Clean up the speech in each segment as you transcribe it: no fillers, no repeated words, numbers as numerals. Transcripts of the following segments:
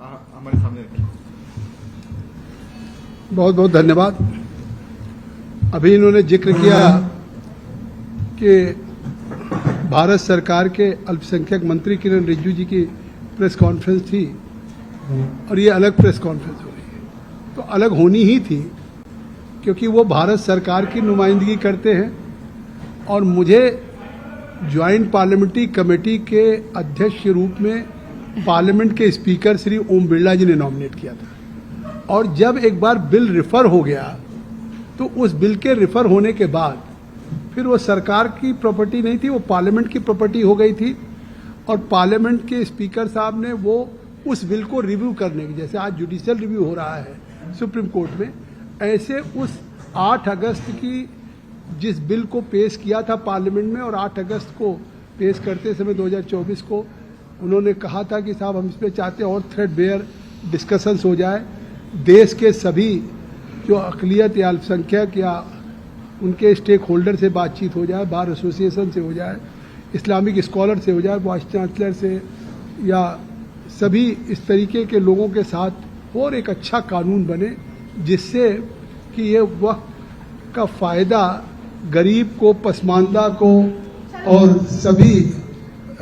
हमारे सामने रखी। बहुत बहुत धन्यवाद। अभी इन्होंने जिक्र किया कि भारत सरकार के अल्पसंख्यक मंत्री किरण रिजिजू जी की प्रेस कॉन्फ्रेंस थी और ये अलग प्रेस कॉन्फ्रेंस हो रही है। तो अलग होनी ही थी क्योंकि वो भारत सरकार की नुमाइंदगी करते हैं और मुझे ज्वाइंट पार्लियामेंट्री कमेटी के अध्यक्ष के रूप में पार्लियामेंट के स्पीकर श्री ओम बिरला जी ने नॉमिनेट किया था। और जब एक बार बिल रिफर हो गया तो उस बिल के रिफर होने के बाद फिर वो सरकार की प्रॉपर्टी नहीं थी, वो पार्लियामेंट की प्रॉपर्टी हो गई थी। और पार्लियामेंट के स्पीकर साहब ने वो उस बिल को रिव्यू करने की, जैसे आज जुडिशियल रिव्यू हो रहा है सुप्रीम कोर्ट में, ऐसे उस 8 अगस्त की जिस बिल को पेश किया था पार्लियामेंट में और 8 अगस्त को पेश करते समय 2024 को उन्होंने कहा था कि साहब हम इस पर चाहते हैं और थ्रेडबेयर डिस्कशंस हो जाए, देश के सभी जो अक़लियत या अल्पसंख्यक या उनके स्टेक होल्डर से बातचीत हो जाए, बार एसोसिएशन से हो जाए, इस्लामिक स्कॉलर से हो जाए, वाइस चांसलर से, या सभी इस तरीके के लोगों के साथ और एक अच्छा कानून बने जिससे कि ये वक्त का फ़ायदा गरीब को, पसमानदा को और सभी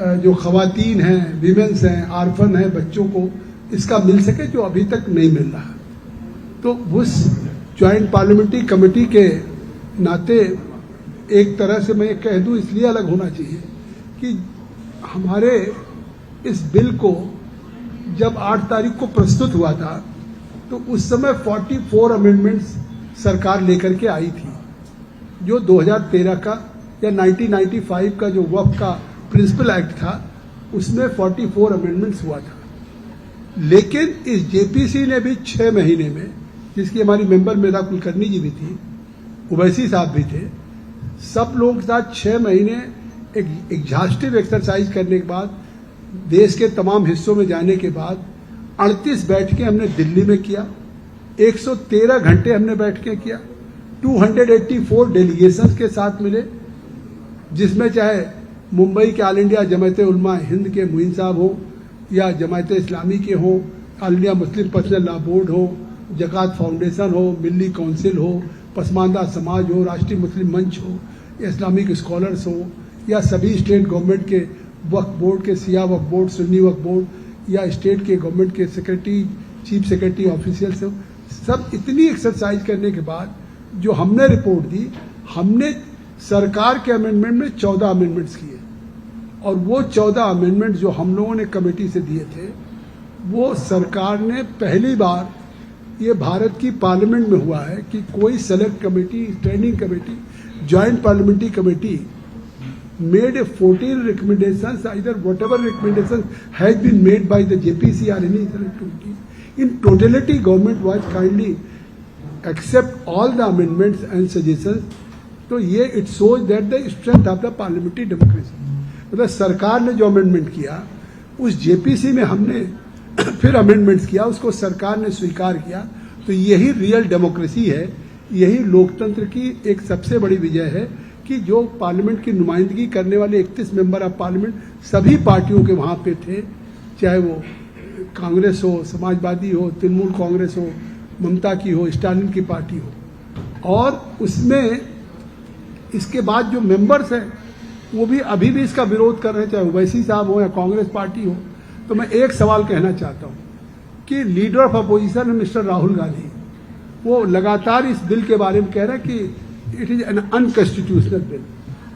जो ख़वातीन हैं, वीमेंस हैं, आर्फन हैं, बच्चों को इसका मिल सके जो अभी तक नहीं मिल रहा। तो उस ज्वाइंट पार्लियामेंट्री कमेटी के नाते एक तरह से मैं कह दूं इसलिए अलग होना चाहिए कि हमारे इस बिल को जब 8 तारीख को प्रस्तुत हुआ था तो उस समय 44 अमेंडमेंट्स सरकार लेकर के आई थी, जो 2013 का या 1995 का जो वक्फ का प्रिंसिपल एक्ट था उसमें 44 अमेंडमेंट्स हुआ था। लेकिन इस जेपीसी ने भी 6 महीने में, जिसकी हमारी मेंबर मेधा कुलकर्णी जी भी थी, उवैसी साहब भी थे, सब लोगों के साथ 6 महीने एक एग्जॉस्टिव एक्सरसाइज करने के बाद, देश के तमाम हिस्सों में जाने के बाद 38 बैठकें हमने दिल्ली में किया, 113 घंटे हमने बैठकें किया, 284 डेलीगेशंस के साथ मिले, जिसमें चाहे मुंबई के ऑल इंडिया जमायत उलमा हिंद के मुइन साहब हो या जमायत इस्लामी के हो, all India Muslim personal law board हो, जकात फाउंडेशन हो, मिल्ली काउंसिल हो, पसमानदा समाज हो, राष्ट्रीय मुस्लिम मंच हो, इस्लामिक स्कॉलर्स हो, या सभी स्टेट गवर्नमेंट के वक्फ बोर्ड के, सिया वक्फ बोर्ड, सुन्नी वक्फ बोर्ड, या स्टेट के गवर्नमेंट के सेक्रेटरी, चीफ सेक्रेटरी ऑफिशियल्स हो, सब इतनी एक्सरसाइज करने के बाद जो हमने रिपोर्ट दी, हमने सरकार के अमेंडमेंट में 14 अमेंडमेंट्स किए और वो 14 अमेंडमेंट जो हम लोगों ने कमेटी से दिए थे वो सरकार ने पहली बार, ये भारत की पार्लियामेंट में हुआ है कि कोई select committee, standing committee, joint parliamentary committee made a 14 recommendations, either whatever recommendations has been made by the JPC or any select committee. In totality, government was kindly accept all the amendments and suggestions. तो ये it shows that the strength of the parliamentary democracy. मतलब सरकार ने जो amendment किया उस JPC में हमने फिर अमेंडमेंट्स किया, उसको सरकार ने स्वीकार किया। तो यही रियल डेमोक्रेसी है, यही लोकतंत्र की एक सबसे बड़ी विजय है कि जो पार्लियामेंट की नुमाइंदगी करने वाले 31 मेंबर ऑफ पार्लियामेंट सभी पार्टियों के वहाँ पे थे, चाहे वो कांग्रेस हो, समाजवादी हो, तृणमूल कांग्रेस हो, ममता की हो, स्टालिन की पार्टी हो। और उसमें इसके बाद जो मेंबर्स हैं वो भी अभी भी इसका विरोध कर रहे हैं, चाहे ओवैसी साहब हो या कांग्रेस पार्टी हो। तो मैं एक सवाल कहना चाहता हूँ कि leader of opposition mister Rahul Gandhi, वो लगातार इस बिल के बारे में कह रहे हैं कि it is an unconstitutional bill.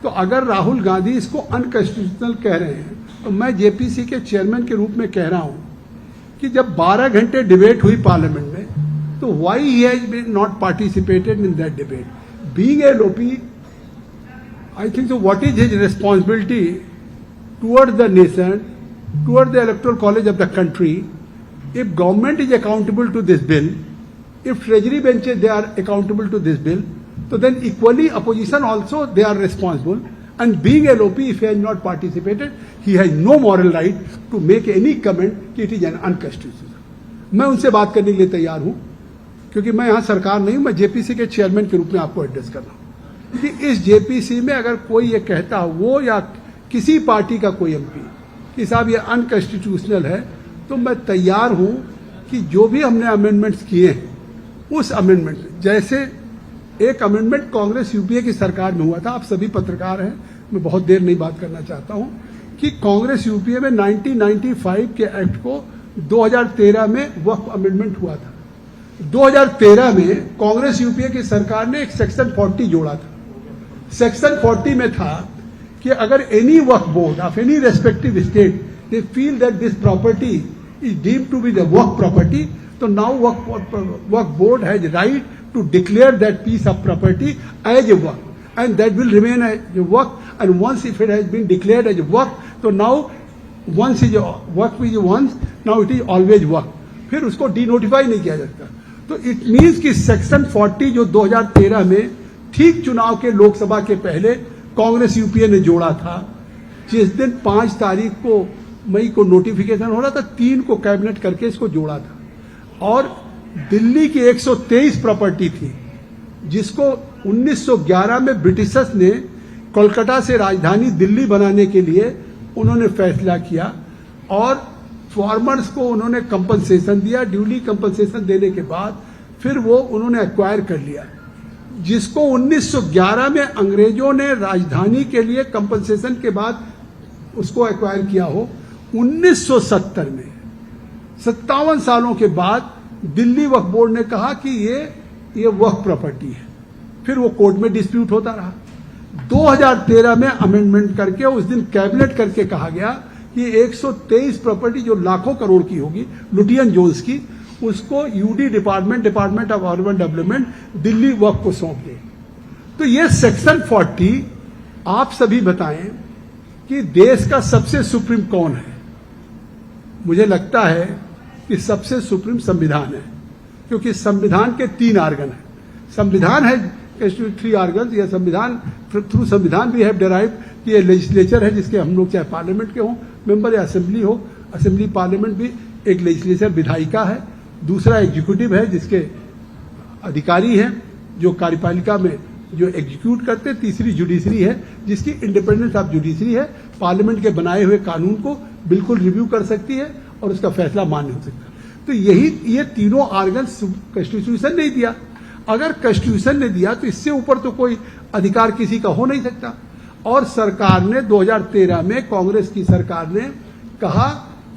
तो अगर राहुल गांधी इसको अनकॉन्स्टिट्यूशनल कह रहे हैं तो मैं जेपीसी के चेयरमैन के रूप में कह रहा हूं कि जब 12 घंटे डिबेट हुई पार्लियामेंट में तो why he has been not participated in that debate being a LOP. I think so what is his responsibility toward the nation, toward the electoral college of the country. If government is accountable to this bill, if treasury benches they are accountable to this bill, so then equally opposition also they are responsible, and being LOP, if he has not participated, he has no moral right to make any comment कि it is an unconstitutional। मैं उनसे बात करने के लिए तैयार हूं क्योंकि मैं यहाँ सरकार नहीं हूं, मैं जेपीसी के चेयरमैन के रूप में आपको एड्रेस कर रहा हूं कि इस जेपीसी में अगर कोई ये कहता हो, वो या किसी पार्टी का कोई एमपी कि साहब ये अनकॉन्स्टिट्यूशनल है, तो मैं तैयार हूं कि जो भी हमने अमेंडमेंट्स किए हैं, उस अमेंडमेंट, जैसे एक अमेंडमेंट कांग्रेस यूपीए की सरकार में हुआ था, आप सभी पत्रकार हैं, मैं बहुत देर नहीं बात करना चाहता हूं, कि कांग्रेस यूपीए में 1995 के एक्ट को 2013 में वक्फ अमेंडमेंट हुआ था। 2013 में कांग्रेस यूपीए की सरकार ने एक सेक्शन 40 जोड़ा था। सेक्शन 40 में था कि अगर any waqf board of any respective state they feel that this property is deemed to be the waqf property, तो now waqf board has right to declare that piece of property as a work, and that will remain as a work, and once if it has been declared as a work, so now once is a work is once, now it is always work, फिर उसको denotify नहीं किया जाता। तो it means कि section 40 जो 2013 में ठीक चुनाव के लोकसभा के पहले कांग्रेस यूपीए ने जोड़ा था, जिस दिन 5 तारीख को मई को नोटिफिकेशन हो रहा था, 3 को कैबिनेट करके इसको जोड़ा था। और दिल्ली की 123 प्रॉपर्टी थी, जिसको 1911 में ब्रिटिशर्स ने कोलकाता से राजधानी दिल्ली बनाने के लिए उन्होंने फैसला किया, और फार्मर्स को उन्होंने कंपनसेशन दिया। ड्यूली कंपनसेशन देने के बाद फिर वो उन्होंने एक्वायर कर लिया, जिसको 1911 में अंग्रेजों ने राजधानी के लिए कंपनसेशन के बाद उसको एक्वायर किया हो, 1970 में 57 सालों के बाद दिल्ली वक्फ बोर्ड ने कहा कि ये वक्फ प्रॉपर्टी है। फिर वो कोर्ट में डिस्प्यूट होता रहा। 2013 में अमेंडमेंट करके उस दिन कैबिनेट करके कहा गया कि 123 प्रॉपर्टी जो लाखों करोड़ की होगी, लुटियन जोन्स की, उसको UD department of urban development Delhi Waqf को सौंप दे। तो ये सेक्शन 40, आप सभी बताएं कि देश का सबसे सुप्रीम कौन है? मुझे लगता है कि सबसे सुप्रीम संविधान है, क्योंकि संविधान के 3 आर्गन है। संविधान है 3 आर्गन, या संविधान थ्रू संविधान भी है डेराइव कि ये लेजिस्लेचर है, जिसके हम लोग चाहे पार्लियामेंट के हों मेंबर या असेंबली हो, असेंबली पार्लियामेंट भी एक लेजिस्लेचर विधायिका है। दूसरा एग्जीक्यूटिव है, जिसके अधिकारी हैं जो कार्यपालिका में जो एग्जीक्यूट करते। तीसरी जुडिशरी है, जिसकी इंडिपेंडेंस ऑफ जुडिशरी है, पार्लियामेंट के बनाए हुए कानून को बिल्कुल रिव्यू कर सकती है और उसका फैसला मान्य हो सकता है। तो ये तीनों आर्गन कॉन्स्टिट्यूशन नहीं दिया। अगर कॉन्स्टिट्यूशन ने दिया तो इससे ऊपर तो कोई अधिकार किसी का हो नहीं सकता। और सरकार ने 2013 में, कांग्रेस की सरकार ने कहा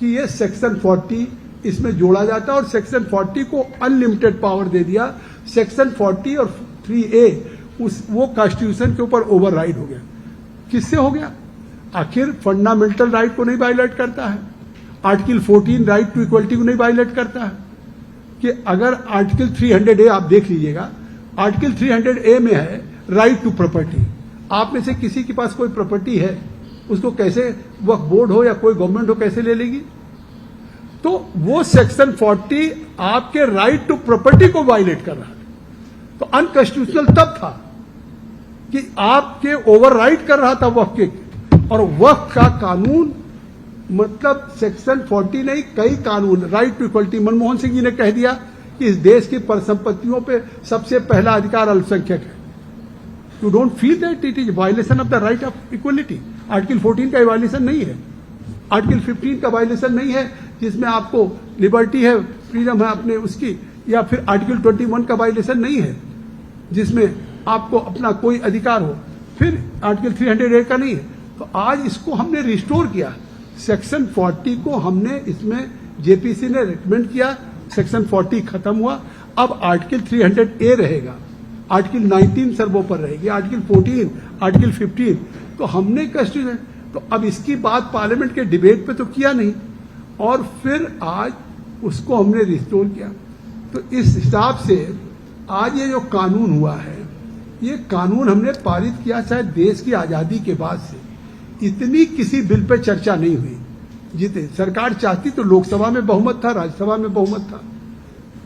कि ये सेक्शन 40 इसमें जोड़ा जाता है, और सेक्शन 40 को अनलिमिटेड पावर दे दिया। सेक्शन 40 और 3A वो कॉन्स्टिट्यूशन के ऊपर ओवरराइड हो गया। किससे हो गया? आखिर फंडामेंटल राइट को नहीं वायलेट करता है? आर्टिकल 14 राइट टू इक्वलिटी को नहीं वायलेट करता है? कि अगर आर्टिकल 300A आप देख लीजिएगा, आर्टिकल 300A में है राइट टू प्रॉपर्टी। आप में से किसी के पास कोई प्रॉपर्टी है, उसको कैसे वक्फ बोर्ड हो या कोई गवर्नमेंट हो कैसे ले लेगी? तो वो सेक्शन 40 आपके राइट टू प्रॉपर्टी को वायलेट कर रहा है। तो अनकॉन्स्टिट्यूशनल तब था कि आपके ओवरराइड कर रहा था वक्फ के, और वक्फ का कानून मतलब सेक्शन 40 नहीं, कई कानून, right to equality. Manmohan Singh ji ने कह दिया कि इस देश की परिसंपत्तियों पे सबसे पहला अधिकार अल्पसंख्यक है। You don't feel that it is violation of the right of equality? Article 14 का वायलेशन नहीं है, आर्टिकल 15 का वायलेशन नहीं है, जिसमें आपको लिबर्टी है, फ्रीडम है अपने उसकी, या फिर आर्टिकल 21 का वायलेशन नहीं है, जिसमें आपको अपना कोई अधिकार हो, फिर आर्टिकल 308 का नहीं है। तो आज इसको हमने रिस्टोर किया। सेक्शन 40 को हमने इसमें जेपीसी ने रिकमेंड किया, सेक्शन 40 खत्म हुआ। अब आर्टिकल 300A रहेगा, आर्टिकल 19 सर्वो पर रहेगी, आर्टिकल 14, आर्टिकल 15। तो हमने कॉन्स्टिट्यूशन, तो अब इसकी बात पार्लियामेंट के डिबेट पे तो किया नहीं, और फिर आज उसको हमने रिस्टोर किया। तो इस हिसाब से आज ये जो कानून हुआ है, ये कानून हमने पारित किया शायद देश की आजादी के बाद से इतनी किसी बिल पे चर्चा नहीं हुई। जितने सरकार चाहती तो लोकसभा में बहुमत था, राज्यसभा में बहुमत था,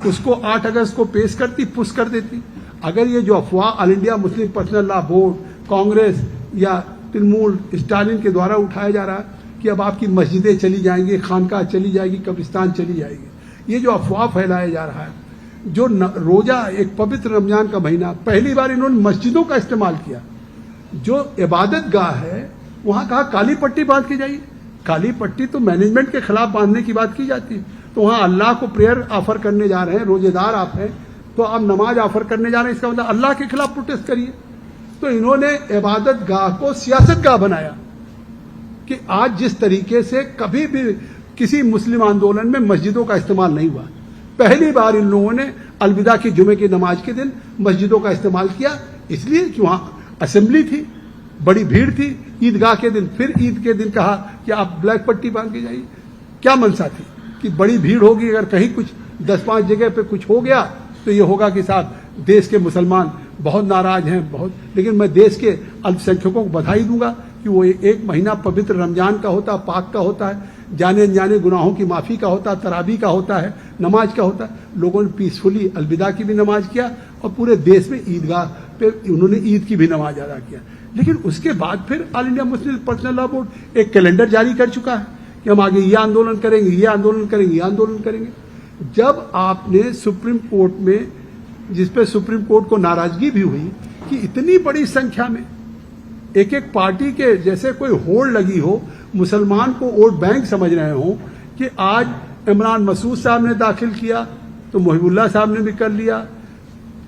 उसको 8 अगस्त को पेश करती, पुश कर देती। अगर ये जो अफवाह all India Muslim personal law board, Congress या तृणमूल स्टालिन के द्वारा उठाया जा रहा है कि अब आपकी मस्जिदें चली जाएंगी, खानकाह चली जाएगी, कब्रिस्तान चली जाएगी, ये जो अफवाह फैलाया जा रहा है, जो रोजा, एक पवित्र रमजान का महीना, पहली बार इन्होंने मस्जिदों का इस्तेमाल किया। जो इबादत गाह है वहां कहा काली पट्टी बांध के जाइए। काली पट्टी तो मैनेजमेंट के खिलाफ बांधने की बात की जाती है। तो वहाँ अल्लाह को प्रेयर ऑफर करने जा रहे हैं, रोजेदार आप हैं, तो आप नमाज ऑफर करने जा रहे हैं, इसका मतलब अल्लाह के खिलाफ प्रोटेस्ट करिए। तो इन्होंने इबादत गाह को सियासत गाह बनाया कि आज जिस तरीके से कभी भी किसी मुस्लिम आंदोलन में मस्जिदों का इस्तेमाल नहीं हुआ, पहली बार इन लोगों ने अलविदा की जुमे की नमाज के दिन मस्जिदों का इस्तेमाल किया, इसलिए कि वहाँ असेंबली थी, बड़ी भीड़ थी। ईदगाह के दिन फिर ईद के दिन कहा कि आप ब्लैक पट्टी बांध के जाइए। क्या मनसा थी कि बड़ी भीड़ होगी, अगर कहीं कुछ 10-5 जगह पे कुछ हो गया तो ये होगा कि साहब देश के मुसलमान बहुत नाराज हैं, बहुत। लेकिन मैं देश के अल्पसंख्यकों को बधाई दूंगा कि वो एक महीना पवित्र रमजान का होता है, पाक का होता है, जाने अनजाने गुनाहों की माफ़ी का होता है, तरावी का होता है, नमाज का होता है। लोगों ने पीसफुली अलविदा की भी नमाज किया और पूरे देश में ईदगाह पे उन्होंने ईद की भी नमाज अदा किया। लेकिन उसके बाद फिर all India Muslim personal law board एक कैलेंडर जारी कर चुका है कि हम आगे ये आंदोलन करेंगे, ये आंदोलन करेंगे, ये आंदोलन करेंगे। जब आपने सुप्रीम कोर्ट में, जिसपे सुप्रीम कोर्ट को नाराजगी भी हुई कि इतनी बड़ी संख्या में एक एक पार्टी के जैसे कोई होड़ लगी हो, मुसलमान को वोट बैंक समझ रहे हो, कि आज इमरान मसूद साहब ने दाखिल किया तो मोहिबुल्लाह साहब ने भी कर लिया,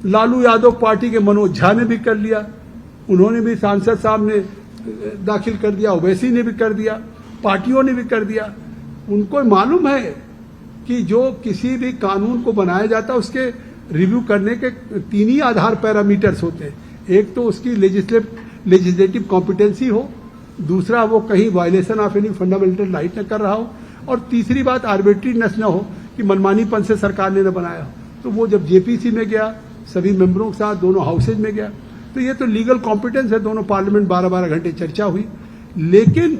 लालू यादव पार्टी के मनोज झा ने भी कर लिया, उन्होंने भी, सांसद साहब ने दाखिल कर दिया, ओवैसी ने भी कर दिया, पार्टियों ने भी कर दिया। उनको मालूम है कि जो किसी भी कानून को बनाया जाता है उसके रिव्यू करने के 3 ही आधार पैरामीटर्स होते हैं। एक तो उसकी लेजिस्लेटिव कॉम्पिटेंसी हो, दूसरा वो कहीं violation of any fundamental right न कर रहा हो, और तीसरी बात आर्बिट्रीनेस न हो कि मनमानीपन से सरकार ने न बनाया हो। तो वो जब जेपीसी में गया, सभी मेंबरों के साथ दोनों हाउसेज में गया, तो ये तो लीगल कॉम्पिटेंस है, दोनों पार्लियामेंट 12-12 घंटे चर्चा हुई। लेकिन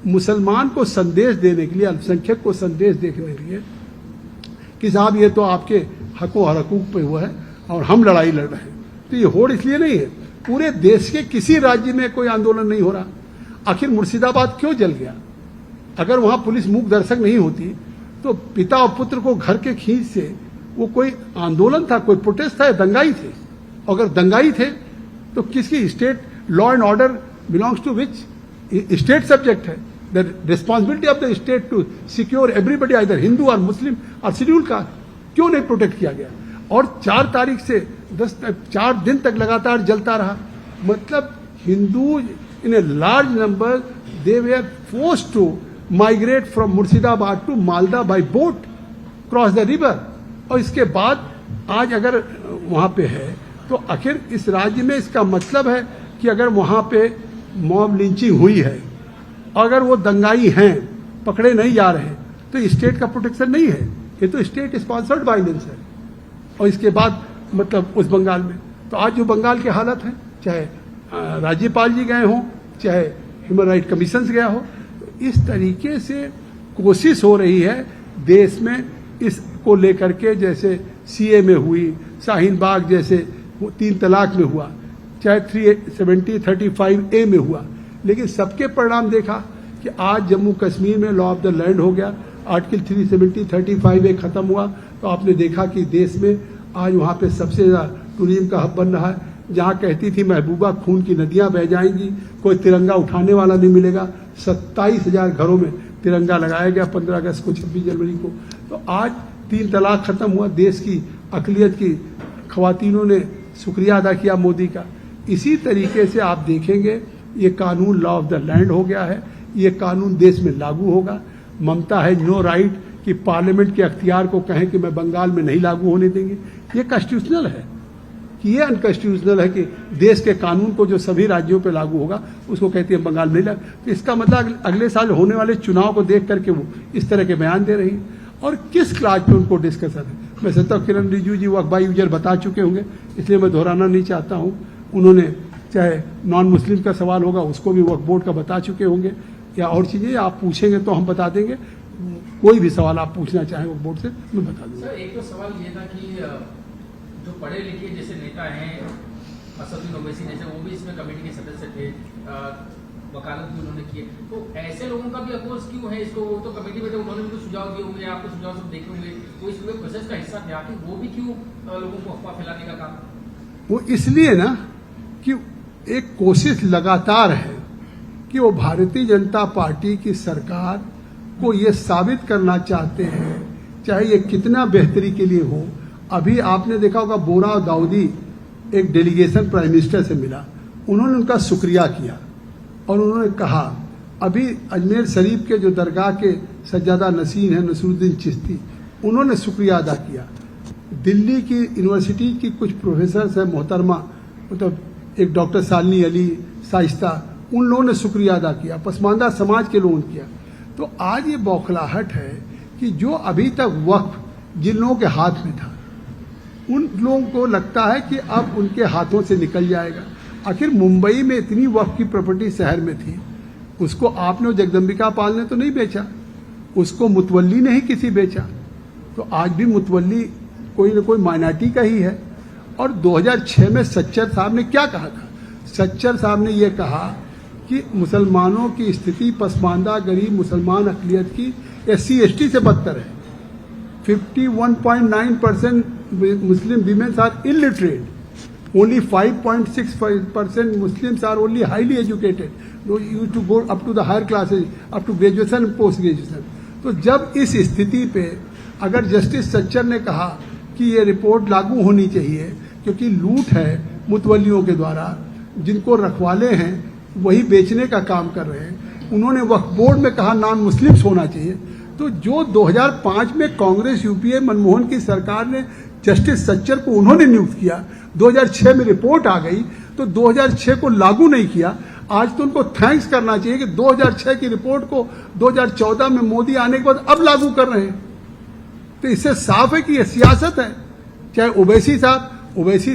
मुसलमान को संदेश देने के लिए, अल्पसंख्यक को संदेश देने के लिए कि साहब ये तो आपके हकों और हकूक पे हुआ है और हम लड़ाई लड़ रहे हैं, तो ये होड़ इसलिए नहीं है। पूरे देश के किसी राज्य में कोई आंदोलन नहीं हो रहा। आखिर मुर्शिदाबाद क्यों जल गया? अगर वहां पुलिस मूक दर्शक नहीं होती तो पिता और पुत्र को घर के खींच से वो कोई आंदोलन था, कोई प्रोटेस्ट था, दंगाई थे। अगर दंगाई थे तो किसकी state law and order belongs to which state subject है? The responsibility of the state to secure everybody, either Hindu और मुस्लिम और शेड्यूल कास्ट। क्यों नहीं प्रोटेक्ट किया गया? और 4 तारीख से 4 दिन तक लगातार जलता रहा। मतलब Hindu in a large number they were forced to migrate from Murshidabad to Malda by boat cross the river. और इसके बाद आज अगर वहां पे है तो आखिर इस राज्य में इसका मतलब है कि अगर वहां पे मॉब लिंचिंग हुई है, अगर वो दंगाई हैं, पकड़े नहीं जा रहे, तो स्टेट का प्रोटेक्शन नहीं है, ये तो स्टेट स्पॉन्सर्ड वायलेंस है। और इसके बाद मतलब उस बंगाल में, तो आज जो बंगाल की हालत है, चाहे राज्यपाल जी गए हों, चाहे ह्यूमन राइट कमीशन गया हो, तो इस तरीके से कोशिश हो रही है देश में इसको लेकर के, जैसे सीए में हुई, शाहीन बाग जैसे 3 तलाक में हुआ, चाहे 370-35A में हुआ, लेकिन सबके परिणाम देखा कि आज जम्मू कश्मीर में लॉ ऑफ द लैंड हो गया, आर्टिकल 370-35A खत्म हुआ, तो आपने देखा कि देश में आज वहाँ पे सबसे ज़्यादा टूरिज्म का हब बन रहा है। जहाँ कहती थी महबूबा खून की नदियाँ बह जाएंगी, कोई तिरंगा उठाने वाला नहीं मिलेगा, 27,000 घरों में तिरंगा लगाया गया 15 अगस्त को, 26 जनवरी को। तो आज 3 तलाक खत्म हुआ, देश की अकलियत की खवातीनों ने शुक्रिया अदा किया मोदी का। इसी तरीके से आप देखेंगे ये कानून लॉ ऑफ द लैंड हो गया है, ये कानून देश में लागू होगा। ममता है नो राइट कि पार्लियामेंट के अख्तियार को कहें कि मैं बंगाल में नहीं लागू होने देंगे। ये कॉन्स्टिट्यूशनल है कि ये अनकॉन्स्टिट्यूशनल है कि देश के कानून को जो सभी राज्यों पे लागू होगा उसको कहती है बंगाल में नहीं लागू। तो इसका मतलब अगले साल होने वाले चुनाव को देख करके वो इस तरह के बयान दे रही है। और किस क्लास पे उनको डिस्कशन है, मैं समझता हूँ किरण रिजिजू जी वक्फ बाई यूजर बता चुके होंगे, इसलिए मैं दोहराना नहीं चाहता हूँ। उन्होंने चाहे नॉन मुस्लिम का सवाल होगा उसको भी वक्फ बोर्ड का बता चुके होंगे, या और चीज़ें आप पूछेंगे तो हम बता देंगे। कोई भी सवाल आप पूछना चाहें वक्फ बोर्ड से मैं बता दूंगा। सर एक तो सवाल ये था कि जो पढ़े लिखे जैसे नेता हैं, असदुद्दीन ओवैसी जैसे, वो भी इसमें कमेटी के सदस्य थे, वकालत भी उन्होंने की है, तो ऐसे लोगों का भी अपोज क्यों है इसको? वो तो कमेटी में थे, उन्होंने भी तो सुझाव दिए होंगे, आपको सुझाव सब देखे होंगे, वो इस पूरे प्रोसेस का हिस्सा थे, आखिर वो भी क्यों लोगों को अफवाह फैलाने का काम? वो इसलिए ना कि एक कोशिश लगातार है कि वो भारतीय जनता पार्टी की सरकार को ये साबित करना चाहते हैं चाहे ये कितना बेहतरी के लिए हो, अभी आपने देखा होगा बोरा दाऊदी एक डेलीगेशन प्राइम मिनिस्टर से मिला, उन्होंने उनका शुक्रिया किया और उन्होंने कहा अभी अजमेर शरीफ के जो दरगाह के सज्जादा नसीन है नसरुद्दीन चिश्ती, उन्होंने शुक्रिया अदा किया। दिल्ली की यूनिवर्सिटी की कुछ प्रोफेसर है मोहतरमा, मतलब एक डॉक्टर सालनी अली शाइस्ता, उन लोगों ने शुक्रिया अदा किया, पसमानदा समाज के लोगों ने किया। तो आज ये बौखलाहट है कि जो अभी तक वक्फ जिन लोगों के हाथ में था, उन लोगों को लगता है कि अब उनके हाथों से निकल जाएगा। आखिर मुंबई में इतनी वक्फ की प्रॉपर्टी शहर में थी, उसको आपने जगदम्बिका पाल ने तो नहीं बेचा, उसको मुतवल्ली ने ही किसी बेचा। तो आज भी मुतवल्ली कोई न कोई माइनॉरिटी का ही है। और 2006 में सच्चर साहब ने क्या कहा था? सच्चर साहब ने यह कहा कि मुसलमानों की स्थिति पसमानदा गरीब मुसलमान अक़लियत की SC/ST से बदतर है। 51.9% Muslim womens are illiterate, only 5.6% Muslims are only highly educated. You used to go up to the higher classes, up to graduation and post graduation. तो जब इस स्थिति पे अगर जस्टिस सच्चर ने कहा कि ये रिपोर्ट लागू होनी चाहिए क्योंकि लूट है मुतवल्लियों के द्वारा, जिनको रखवाले हैं वही बेचने का काम कर रहे हैं, उन्होंने वक्फ बोर्ड में कहा नॉन मुस्लिम्स होना चाहिए। तो जो 2005 में कांग्रेस यूपीए मनमोहन की सरकार ने जस्टिस सच्चर को उन्होंने नियुक्त किया, 2006 में रिपोर्ट आ गई तो 2006 को लागू नहीं किया। आज तो उनको थैंक्स करना चाहिए कि 2006 की रिपोर्ट को 2014 में मोदी आने के बाद अब लागू कर रहे हैं। तो इससे साफ है कि यह सियासत है। चाहे ओवैसी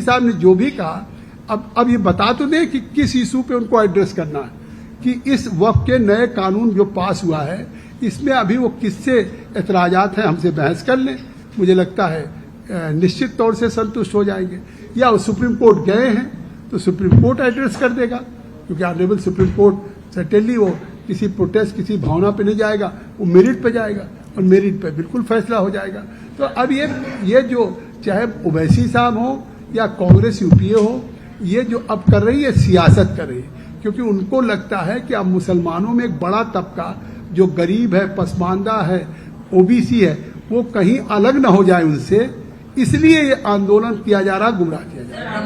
साहब ने जो भी कहा, अब ये बता तो दें कि किस इशू पे उनको एड्रेस करना है, कि इस वक्फ के नए कानून जो पास हुआ है इसमें अभी वो किससे एतराजात हैं हमसे बहस कर लें, मुझे लगता है निश्चित तौर से संतुष्ट हो जाएंगे। या वो सुप्रीम कोर्ट गए हैं तो सुप्रीम कोर्ट एड्रेस कर देगा, क्योंकि ऑनरेबल सुप्रीम कोर्ट सर्टेनली वो किसी प्रोटेस्ट किसी भावना पे नहीं जाएगा, वो मेरिट पे जाएगा और मेरिट पे बिल्कुल फैसला हो जाएगा। तो अब ये जो चाहे ओवैसी साहब हो या कांग्रेस यूपीए हो, ये जो अब कर रही है सियासत कर रही है, क्योंकि उनको लगता है कि अब मुसलमानों में एक बड़ा तबका जो गरीब है, पसमानदा है, ओबीसी है, वो कहीं अलग ना हो जाए उनसे, इसलिए ये आंदोलन किया जा रहा, गुमराह किया जा रहा।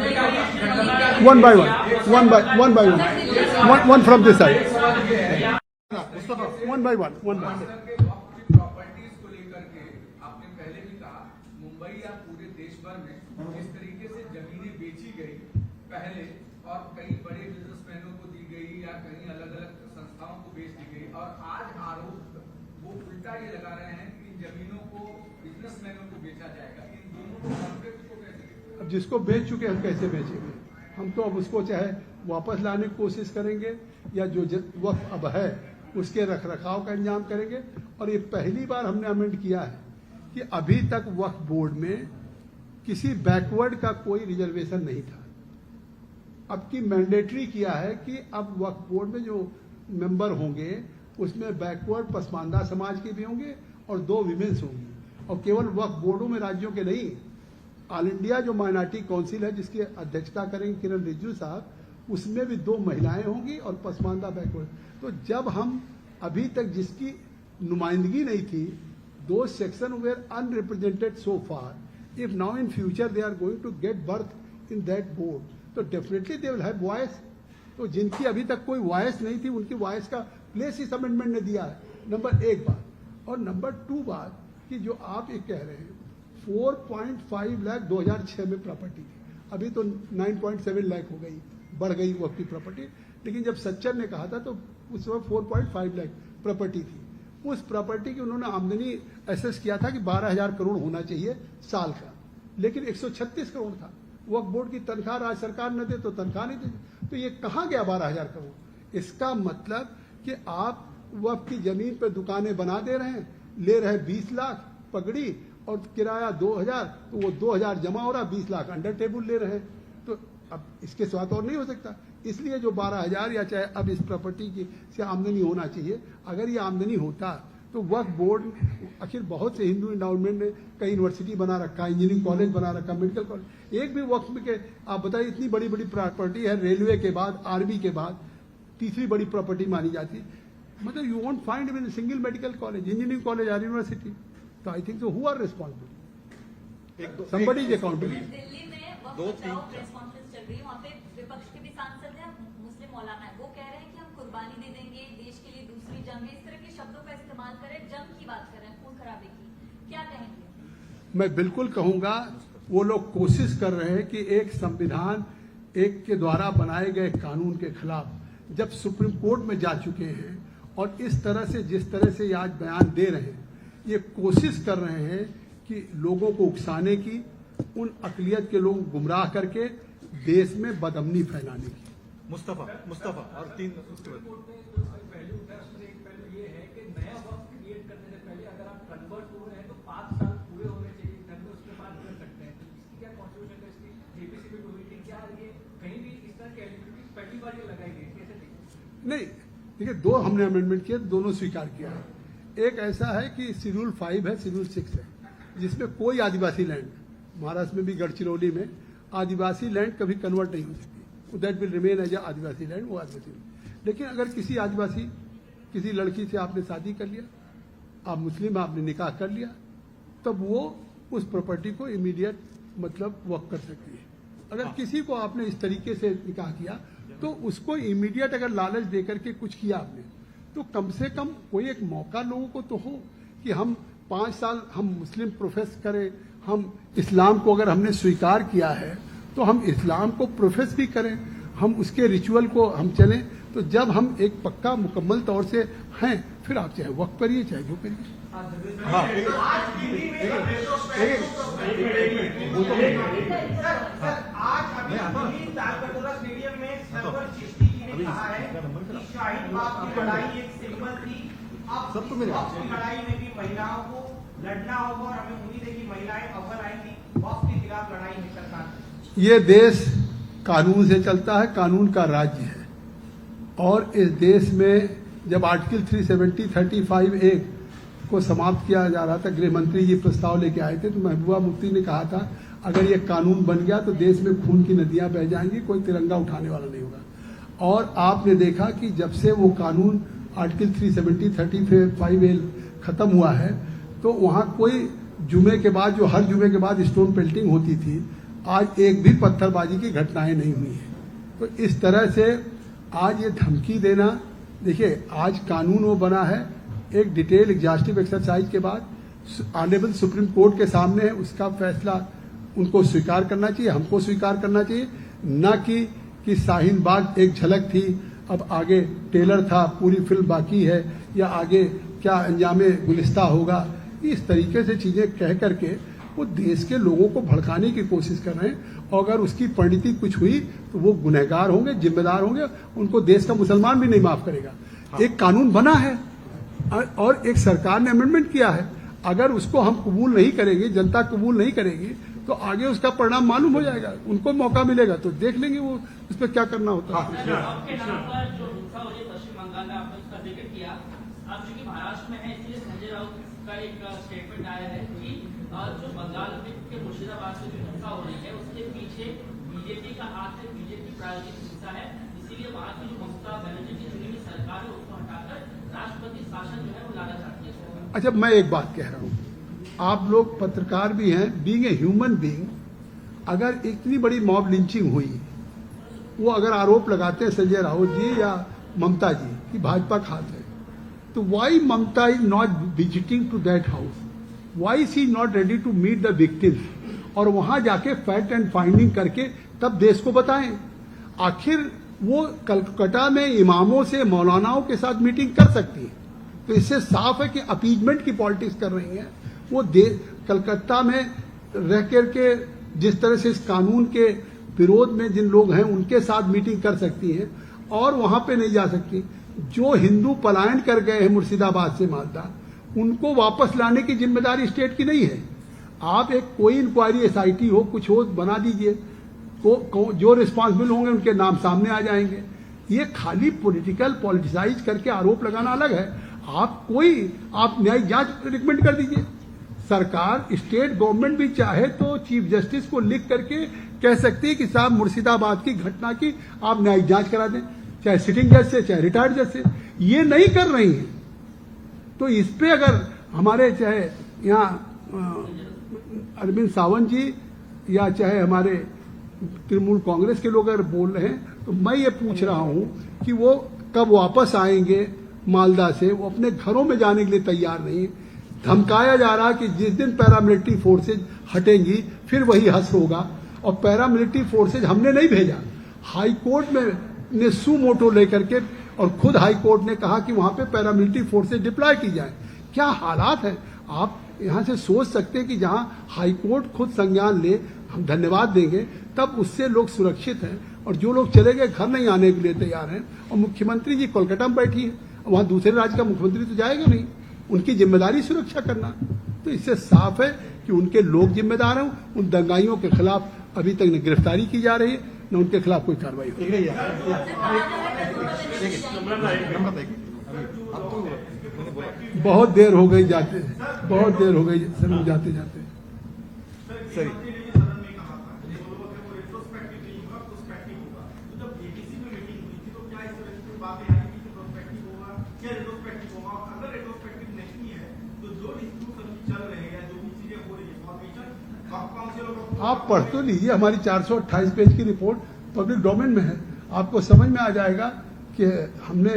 One by one from this side, one by one. Properties को लेकर के आपने पहले भी कहा, मुंबई या पूरे देश भर में जिस तरीके से जमीनें बेची गई पहले और कई बड़े बिजनेसमैनों को दी गई या कहीं अलग अलग संस्थाओं को बेच दी गई, और आज आरोप वो उल्टा ये लगा रहे हैं कि इन जमीनों को बिजनेसमैनों को बेचा जाएगा। इन दोनों कॉन्फ्लिक्ट को कैसे? अब जिसको बेच चुके हम कैसे बेचेंगे? हम तो अब उसको चाहे वापस लाने की कोशिश करेंगे या जो वक्त अब है उसके रख रखाव का इंतजाम करेंगे। और ये पहली बार हमने अमेंड किया है कि अभी तक वक्फ बोर्ड में किसी बैकवर्ड का कोई रिजर्वेशन नहीं था, अब की मैंडेटरी किया है कि अब वक्फ बोर्ड में जो मेंबर होंगे उसमें बैकवर्ड पसमानदा समाज के भी होंगे और 2 विमेंस होंगी। और केवल वक्फ बोर्डों में राज्यों के नहीं, ऑल इंडिया जो माइनॉरिटी काउंसिल है जिसकी अध्यक्षता करेंगे किरण रिजिजू साहब, उसमें भी 2 महिलाएं होंगी और पसमानदा बैकवर्ड। तो जब हम अभी तक जिसकी नुमाइंदगी नहीं थी, दो section were unrepresented so far, if now in future they are going to get berth in that board, तो definitely they will have voice. तो जिनकी अभी तक कोई वॉइस नहीं थी, उनकी वॉइस का प्लेस इस अमेंडमेंट ने दिया है, नंबर 1 बात। और नंबर 2 बात कि जो आप ये कह रहे हैं 4.5 लाख 2006 में प्रॉपर्टी थी, अभी तो 9.7 लाख हो गई, बढ़ गई वो अपनी प्रॉपर्टी। लेकिन जब सच्चर ने कहा था तो उस वक्त 4.5 लाख प्रॉपर्टी थी। उस प्रॉपर्टी की उन्होंने आमदनी एसेस किया था कि 12,000 करोड़ होना चाहिए साल का, लेकिन 136 करोड़ था। वक्फ बोर्ड की तनख्वाह राज्य सरकार न दे तो तनख्वाह नहीं दे, तो ये कहाँ गया 12,000 करोड़? इसका मतलब कि आप वक्फ की जमीन पर दुकानें बना दे रहे हैं, ले रहे 20 लाख पगड़ी और किराया 2,000, तो वो 2,000 जमा हो रहा, 20 लाख अंडर टेबल ले रहे हैं। तो अब इसके साथ और नहीं हो सकता, इसलिए जो 12,000 या चाहे अब इस प्रॉपर्टी की से आमदनी होना चाहिए, अगर ये आमदनी होता तो वक्फ बोर्ड आखिर बहुत से हिंदू इंडाउमेंट ने कई यूनिवर्सिटी बना रखा, इंजीनियरिंग कॉलेज बना रखा, मेडिकल कॉलेज, एक भी वक्फ में के आप बताइए इतनी बड़ी बड़ी प्रॉपर्टी है, रेलवे के बाद आर्मी के बाद तीसरी बड़ी प्रॉपर्टी मानी जाती है। मतलब you won't find even single medical college, engineering college और यूनिवर्सिटी। तो I think who are responsible, somebody is accountable. Delhi में वक्त बचाओ प्रेस कॉन्फ्रेंस चल रही है, वहाँ पे विपक्ष के भी सांसद हैं, मुस्लिम मौलाना है, वो कह रहे हैं कि हम कुर्बानी दे देंगे, देश के लिए दूसरी जंग है, इस तरह के शब्दों का इस्तेमाल करें, जंग की बात करें, खून खराबे की, क्या कहेंगे? मैं बिल्कुल कहूंगा वो लोग कोशिश कर रहे हैं कि एक संविधान एक के द्वारा बनाए गए कानून के खिलाफ जब सुप्रीम कोर्ट में जा चुके हैं और इस तरह से जिस तरह से ये आज बयान दे रहे हैं, ये कोशिश कर रहे हैं कि लोगों को उकसाने की, उन अकलियत के लोग गुमराह करके देश में बदअमनी फैलाने की। मुस्तफा और तीन पहलू है, उसमें एक पहलू ये है कि नया वक्त क्रिएट करने से पहले अगर आप कन्वर्ट हो रहे हैं तो 5 साल पूरे होने चाहिए, धर्म उसके बाद कर सकते हैं। इसकी क्या कॉन्स्टिट्यूशन है, इसकी जेपीसी में हुई थी, क्या ये कहीं भी इस तरह की एलिजिबिलिटी पहली बार ये लगाई गई, कैसे देखिए? नहीं, देखिए, दो हमने अमेंडमेंट किए, दोनों स्वीकार किया है। एक ऐसा है कि शेड्यूल 5 है, शेड्यूल 6 है, जिसमें कोई आदिवासी लैंड, महाराष्ट्र में भी गढ़चिरौली में आदिवासी लैंड कभी कन्वर्ट नहीं हो सकती, that will remain as adivasi land, वो आदिवासी लैंड। लेकिन अगर किसी आदिवासी किसी लड़की से आपने शादी कर लिया, आप मुस्लिम आपने निकाह कर लिया, तब वो उस प्रॉपर्टी को इमीडिएट मतलब वक्फ कर सकती है। अगर किसी को आपने इस तरीके से निकाह किया तो उसको इमीडिएट अगर लालच देकर के कुछ किया आपने, तो कम से कम कोई एक मौका लोगों को तो हो कि हम 5 साल हम मुस्लिम प्रोफेस करें, हम इस्लाम को अगर हमने स्वीकार किया है तो हम इस्लाम को प्रोफेस भी करें, हम उसके रिचुअल को हम चलें। तो जब हम एक पक्का मुकम्मल तौर से हैं, फिर आप चाहे वक्त करिए चाहे जो करिए। सब तो मेरे लड़ाई में भी महिलाओं को लड़ना होगा और हमें उम्मीद है कि महिलाएं अव्वल आएंगी वक्त के खिलाफ लड़ाई में सरकार। ये देश कानून से चलता है, कानून का राज्य है, और इस देश में जब आर्टिकल 370-35A को समाप्त किया जा रहा था, गृह मंत्री जी प्रस्ताव लेके आए थे, तो महबूबा मुफ्ती ने कहा था अगर ये कानून बन गया तो देश में खून की नदियां बह जाएंगी, कोई तिरंगा उठाने वाला नहीं होगा। और आपने देखा कि जब से वो कानून आर्टिकल 370-35A खत्म हुआ है, तो वहां कोई जुमे के बाद, जो हर जुमे के बाद स्टोन पेल्टिंग होती थी, आज एक भी पत्थरबाजी की घटनाएं नहीं हुई है। तो इस तरह से आज ये धमकी देना, देखिए आज कानून वो बना है एक डिटेल एग्जॉस्टिव एक्सरसाइज के बाद, ऑनरेबल सुप्रीम कोर्ट के सामने है, उसका फैसला उनको स्वीकार करना चाहिए, हमको स्वीकार करना चाहिए, न कि शाहीन बाग एक झलक थी, अब आगे टेलर था, पूरी फिल्म बाकी है, या आगे क्या अंजामे गुलिस्ता होगा। इस तरीके से चीजें कह करके वो देश के लोगों को भड़काने की कोशिश कर रहे हैं, और अगर उसकी परिणति कुछ हुई तो वो गुनहगार होंगे, जिम्मेदार होंगे, उनको देश का मुसलमान भी नहीं माफ करेगा। एक कानून बना है और एक सरकार ने अमेंडमेंट किया है, अगर उसको हम कबूल नहीं करेंगे, जनता कबूल नहीं करेगी, तो आगे उसका परिणाम मालूम हो जाएगा, उनको मौका मिलेगा तो देख लेंगे वो उस पर क्या करना होता है। आपके नाम पर जो हिंसा हो रही है पश्चिम बंगाल में, आपने उसका जिक्र किया, आप चूंकि महाराष्ट्र में है इसलिए संजय राउत का एक स्टेटमेंट आया है कि जो बंगाल में के मुर्शिदाबाद में जो हिंसा हो रही है उसके पीछे बीजेपी का हाथ है, बीजेपी प्रायोजित हिंसा है, इसीलिए वहां की जो ममता बनर्जी की चुनी हुई सरकार है उसको हटाकर राष्ट्रपति शासन जो है वो लाना चाहती है। अच्छा, मैं एक बात कह रहा हूं, आप लोग पत्रकार भी हैं, बीइंग ए ह्यूमन बीइंग, अगर इतनी बड़ी मॉब लिंचिंग हुई, वो अगर आरोप लगाते हैं संजय राउत जी या ममता जी कि भाजपा का हाथ है, तो why Mamata is not visiting to that house, why she not ready to meet the victims, और वहां जाके फैक्ट एंड फाइंडिंग करके तब देश को बताएं। आखिर वो कलकत्ता में इमामों से, मौलानाओं के साथ मीटिंग कर सकती है, तो इससे साफ है कि अपीजमेंट की पॉलिटिक्स कर रही है। वो कलकत्ता में रह करके जिस तरह से इस कानून के विरोध में जिन लोग हैं उनके साथ मीटिंग कर सकती हैं, और वहां पे नहीं जा सकती। जो हिंदू पलायन कर गए हैं मुर्शिदाबाद से मालदा, उनको वापस लाने की जिम्मेदारी स्टेट की नहीं है। आप एक कोई इंक्वायरी एसआईटी हो, कुछ हो, बना दीजिए, जो रिस्पॉन्सिबल होंगे उनके नाम सामने आ जाएंगे। ये खाली पॉलिटिसाइज करके आरोप लगाना अलग है। आप न्यायिक जांच रिकमेंड कर दीजिए। सरकार, स्टेट गवर्नमेंट भी चाहे तो चीफ जस्टिस को लिख करके कह सकती है कि साहब मुर्शिदाबाद की घटना की आप न्यायिक जांच करा दें, चाहे सिटिंग जज से, चाहे रिटायर्ड जज से। ये नहीं कर रही है, तो इस पे अगर हमारे चाहे यहाँ अरविंद सावंत जी या चाहे हमारे तृणमूल कांग्रेस के लोग अगर बोल रहे हैं तो मैं ये पूछ रहा हूं कि वो कब वापस आएंगे मालदा से। वो अपने घरों में जाने के लिए तैयार नहीं। धमकाया जा रहा कि जिस दिन पैरामिलिट्री फोर्सेज हटेंगी फिर वही हश्र होगा, और पैरामिलिट्री फोर्सेज हमने नहीं भेजा। हाई कोर्ट में ने सू मोटो लेकर के, और खुद हाई कोर्ट ने कहा कि वहां पे पैरामिलिट्री फोर्सेज डिप्लॉय की जाए। क्या हालात है, आप यहां से सोच सकते हैं कि जहां हाई कोर्ट खुद संज्ञान ले, हम धन्यवाद देंगे, तब उससे लोग सुरक्षित हैं। और जो लोग चले गए घर नहीं आने के लिए तैयार हैं, और मुख्यमंत्री जी कोलकाता में बैठी है, वहां दूसरे राज्य का मुख्यमंत्री तो जाएगा नहीं। उनकी जिम्मेदारी सुरक्षा करना। तो इससे साफ है कि उनके लोग जिम्मेदार हैं। उन दंगाइयों के खिलाफ अभी तक न गिरफ्तारी की जा रही है, न उनके खिलाफ कोई कार्रवाई हो रही है। बहुत देर हो गई जाते, बहुत देर हो गई सर जाते जाते। सही आप पढ़ तो लीजिए, हमारी 428 पेज की रिपोर्ट पब्लिक डोमेन में है। आपको समझ में आ जाएगा कि हमने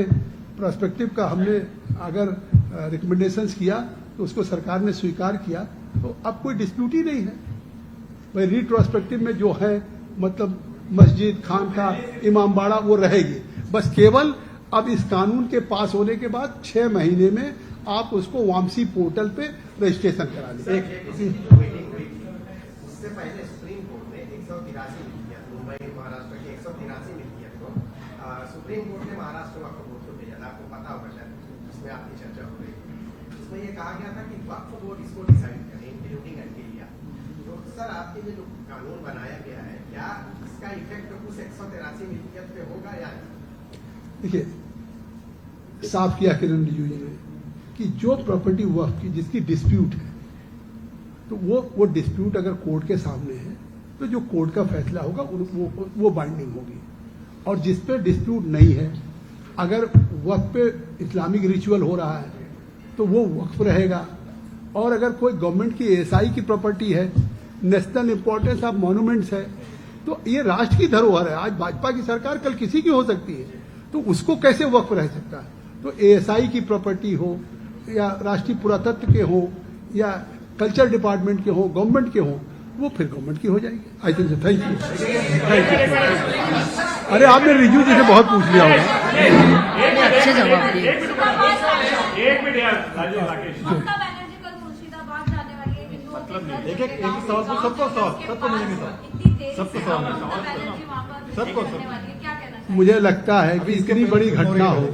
प्रोस्पेक्टिव का हमने अगर रिकमेंडेशंस किया तो उसको सरकार ने स्वीकार किया, तो अब कोई डिस्प्यूट ही नहीं है भाई। रिट्रोस्पेक्टिव में जो है मतलब मस्जिद, खानका, इमामबाड़ा वो रहेगी। बस केवल अब इस कानून के पास होने के बाद 6 महीने में आप उसको वामसी पोर्टल पे रजिस्ट्रेशन करा लें। उससे पहले सुप्रीम कोर्ट ने 183 मिल्कियत, मुंबई महाराष्ट्र की 183 मिल्कियत को सुप्रीम कोर्ट ने महाराष्ट्र वक्फ बोर्ड को भेजा था। आपको पता होगा शायद, उसमें आपकी चर्चा हो रही थी। उसमें ये कहा गया था कि वक्फ बोर्ड इसको डिसाइड करे, इंक्लूडिंग इंटीरिया। तो सर, आपके लिए जो कानून बनाया गया है, क्या इसका इफेक्ट उस 183 मिल्कियत पे होगा या नहीं? देखिए, साफ किया किरण रिजिजू जी ने कि जो प्रॉपर्टी वक्फ की जिसकी डिस्प्यूट है, तो वो डिस्प्यूट अगर कोर्ट के सामने है तो जो कोर्ट का फैसला होगा वो बाइंडिंग होगी। और जिस पे डिस्प्यूट नहीं है, अगर वक्फ पे इस्लामिक रिचुअल हो रहा है तो वो वक्फ रहेगा। और अगर कोई गवर्नमेंट की एएसआई की प्रॉपर्टी है, नेशनल इंपॉर्टेंस ऑफ मॉन्यूमेंट्स है, तो ये राष्ट्र की धरोहर है। आज भाजपा की सरकार कल किसी की हो सकती है, तो उसको कैसे वक्फ रह सकता है? तो एएसआई की प्रॉपर्टी हो या राष्ट्रीय पुरातत्व के हो या कल्चर डिपार्टमेंट के हो, गवर्नमेंट के हो, वो फिर गवर्नमेंट की हो जाएगी। आई थिंक सो। Thank you. अरे आपने रिजू जी से बहुत पूछ लिया होगा। अच्छे जवाब दिए। ममता बनर्जी कल मुर्शिदाबाद जाने वाली है। एक सवाल को सबको मिलेंगे सर, सबको सवाल सबको क्या कहना? मुझे लगता है कि इतनी बड़ी घटना हो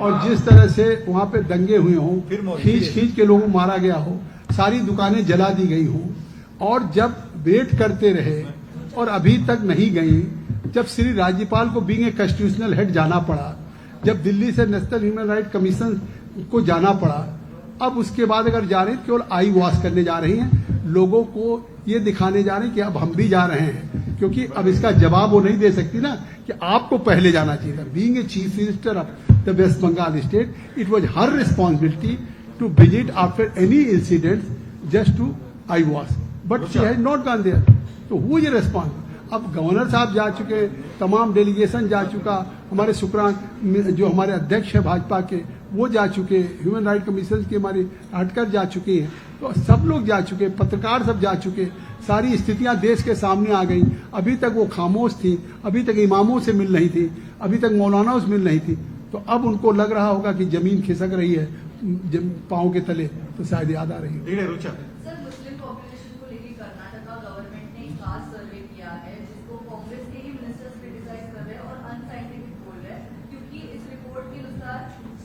और जिस तरह से वहां पे दंगे हुए हों, खींच के लोगों को मारा गया हो, सारी दुकानें जला दी गई हो, और जब वेट करते रहे और अभी तक नहीं गई, जब श्री राज्यपाल को बीइंग ए कॉन्स्टिट्यूशनल हेड जाना पड़ा, जब दिल्ली से नेशनल ह्यूमन राइट कमीशन को जाना पड़ा, अब उसके बाद अगर जा रही केवल आई वॉश करने जा रही हैं, लोगों को ये दिखाने जा रहे हैं कि अब हम भी जा रहे हैं, क्योंकि अब इसका जवाब वो नहीं दे सकती ना कि आपको पहले जाना चाहिए था। Being a chief minister of the West Bengal state, it was her responsibility to visit after any incident just to eye wash, but she has not gone there. तो वो ये रेस्पॉन्स, अब गवर्नर साहब जा चुके, तमाम डेलीगेशन जा चुका, हमारे सुक्रान जो हमारे अध्यक्ष है भाजपा के वो जा चुके, ह्यूमन राइट कमीशन के हमारे हटकर जा चुके हैं, तो सब लोग जा चुके, पत्रकार सब जा चुके, सारी स्थितियां देश के सामने आ गई। अभी तक वो खामोश थी, अभी तक इमामों से मिल रही थी, अभी तक मौलानाओं से मिल रही थी, तो अब उनको लग रहा होगा कि जमीन खिसक रही है पांव के तले, तो शायद याद आ रही है। सर, मुस्लिम पॉपुलेशन को लेकर कर्नाटका गवर्नमेंट ने एक खास सर्वे किया है जिसको कांग्रेस के ही मिनिस्टर्स क्रिटिसाइज कर रहे हैं और अनसाइंटिफिक बोल रहे हैं, क्योंकि इस रिपोर्ट के अनुसार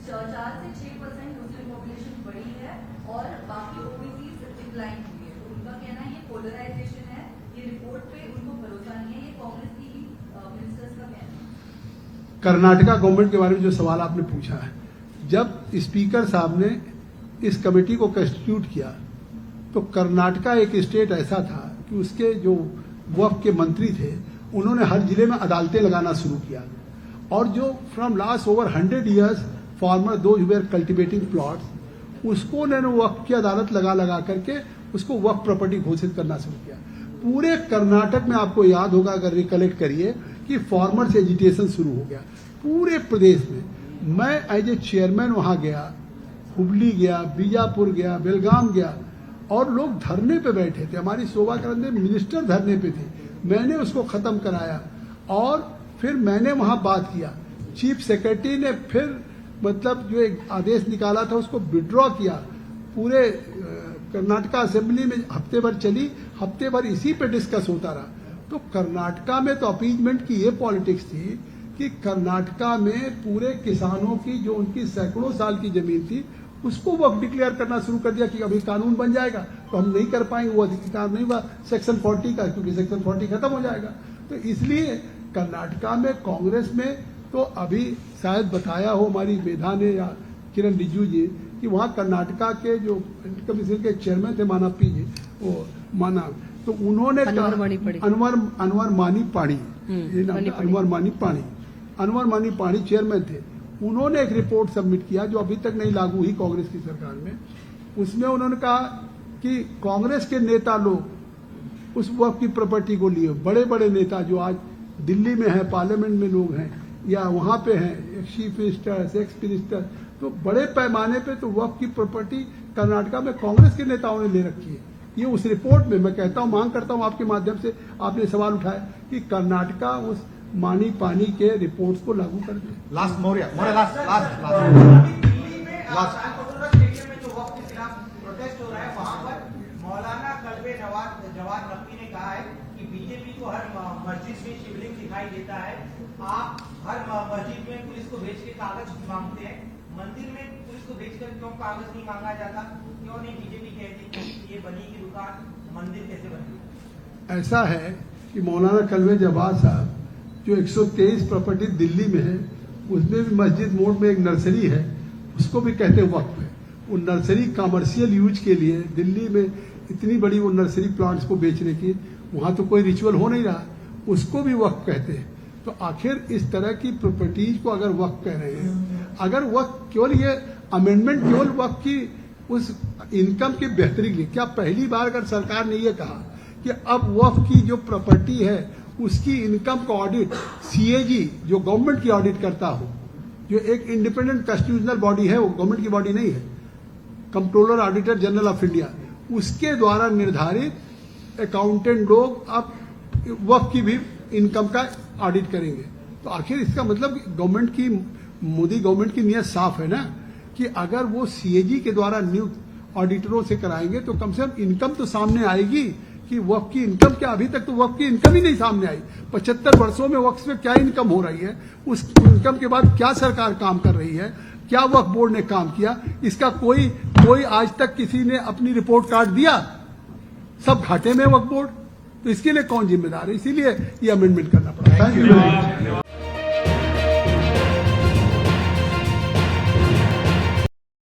4 से 6% मुस्लिम पॉपुलेशन बढ़ी है और बाकी ओबीसी डिक्लाइन हुई है। तो उनका कहना है ये पोलराइजेशन है, ये रिपोर्ट पे उनको भरोसा नहीं है, ये कांग्रेस की ही मिनिस्टर्स का कहना है। कर्नाटका गवर्नमेंट के बारे में जो सवाल आपने पूछा है, जब स्पीकर साहब ने इस कमेटी को कंस्टिट्यूट किया तो कर्नाटका एक स्टेट ऐसा था कि उसके जो वक्फ के मंत्री थे उन्होंने हर जिले में अदालतें लगाना शुरू किया, और जो from last over 100 years farmer दो वेर कल्टिवेटिंग प्लॉट्स, उसको उन्होंने वक्फ की अदालत लगा करके उसको वक्फ प्रॉपर्टी घोषित करना शुरू किया। पूरे कर्नाटक में आपको याद होगा, अगर रिकलेक्ट करिए, कि फार्मर्स एजिटेशन शुरू हो गया पूरे प्रदेश में। मैं एज ए चेयरमैन वहां गया, हुबली गया, बीजापुर गया, बेलगाम गया, और लोग धरने पे बैठे थे। हमारी शोभा करंदे मिनिस्टर धरने पे थे। मैंने उसको खत्म कराया और फिर मैंने वहां बात किया। चीफ सेक्रेटरी ने फिर मतलब जो एक आदेश निकाला था उसको विड्रॉ किया। पूरे कर्नाटका असेंबली में हफ्ते भर चली, हफ्ते भर इसी पे डिस्कस होता रहा। तो कर्नाटका में तो अपीजमेंट की ये पॉलिटिक्स थी कि कर्नाटका में पूरे किसानों की जो उनकी सैकड़ों साल की जमीन थी उसको वक्फ डिक्लेयर करना शुरू कर दिया कि अभी कानून बन जाएगा तो हम नहीं कर पाएंगे, वो अधिकार नहीं हुआ सेक्शन 40 का, क्योंकि सेक्शन 40 खत्म हो जाएगा। तो इसलिए कर्नाटका में कांग्रेस में तो अभी शायद बताया हो हमारी मेधा ने या किरण रिजिजू जी कि वहाँ कर्नाटका के जो कमीशन के चेयरमैन थे मानाप्पी जी, वो माना, तो उन्होंने अनवर मानी पाड़ी, अनवर मानी पाड़ी चेयरमैन थे। उन्होंने एक रिपोर्ट सबमिट किया जो अभी तक नहीं लागू हुई कांग्रेस की सरकार में। उसमें उन्होंने कहा कि कांग्रेस के नेता लोग उस वक्त की प्रॉपर्टी को लिए, बड़े बड़े नेता जो आज दिल्ली में हैं, पार्लियामेंट में लोग हैं या वहां पे हैं, चीफ मिनिस्टर, एक्स मिनिस्टर, तो बड़े पैमाने पे तो वक्त की प्रॉपर्टी कर्नाटका में कांग्रेस के नेताओं ने ले रखी है। ये उस रिपोर्ट में मैं कहता हूं, मांग करता हूं आपके माध्यम से, आपने सवाल उठाया कि कर्नाटका उस मानी पानी के रिपोर्ट्स को लागू कर दे। लास्ट मौर्य लास्ट दिल्ली में तालकटोरा स्टेडियम में जो वक्त के खिलाफ प्रोटेस्ट हो रहा है, वहां पर मौलाना कल्बे जवाद नकवी ने कहा है कि बीजेपी को हर मस्जिद में शिवलिंग दिखाई देता है। आप हर मस्जिद में पुलिस को भेज के कागज मांगते हैं, मंदिर में पुलिस को भेजकर क्यों कागज नहीं मांगा जाता? क्यों नहीं बीजेपी कहती कि ये बनी की दुकान, मंदिर कैसे बनी? ऐसा है कि मौलाना कल्बे जवाद साहब जो 123 प्रॉपर्टी दिल्ली में है, उसमें भी मस्जिद मोड़ में एक नर्सरी है, उसको भी कहते हैं वक्फ है। वो नर्सरी कमर्शियल यूज के लिए, दिल्ली में इतनी बड़ी वो नर्सरी प्लांट्स को बेचने की, वहां तो कोई रिचुअल हो नहीं रहा, उसको भी वक्फ कहते हैं। तो आखिर इस तरह की प्रॉपर्टीज को अगर वक्फ कह रहे हैं, अगर वक्फ केवल ये अमेंडमेंट केवल वक्फ की उस इनकम की बेहतरी के लिए, क्या पहली बार अगर सरकार ने ये कहा कि अब वक्फ की जो प्रॉपर्टी है उसकी इनकम का ऑडिट सीएजी जो गवर्नमेंट की ऑडिट करता हो, जो एक इंडिपेंडेंट कॉन्स्टिट्यूशनल बॉडी है, वो गवर्नमेंट की बॉडी नहीं है, controller auditor general of India, उसके द्वारा निर्धारित अकाउंटेंट लोग अब वक्फ की भी इनकम का ऑडिट करेंगे। तो आखिर इसका मतलब गवर्नमेंट की, मोदी गवर्नमेंट की नीयत साफ है ना कि अगर वो सीएजी के द्वारा नियुक्त ऑडिटरों से कराएंगे तो कम से कम इनकम तो सामने आएगी कि वक्फ की इनकम क्या। अभी तक तो वक्फ की इनकम ही नहीं सामने आई। 75 वर्षों में वक्फ में क्या इनकम हो रही है, उस इनकम के बाद क्या सरकार काम कर रही है, क्या वक्फ बोर्ड ने काम किया, इसका कोई आज तक किसी ने अपनी रिपोर्ट कार्ड दिया? सब घाटे में वक्फ बोर्ड। तो इसके लिए कौन जिम्मेदार है? इसीलिए ये अमेंडमेंट करना पड़ा। Thank you.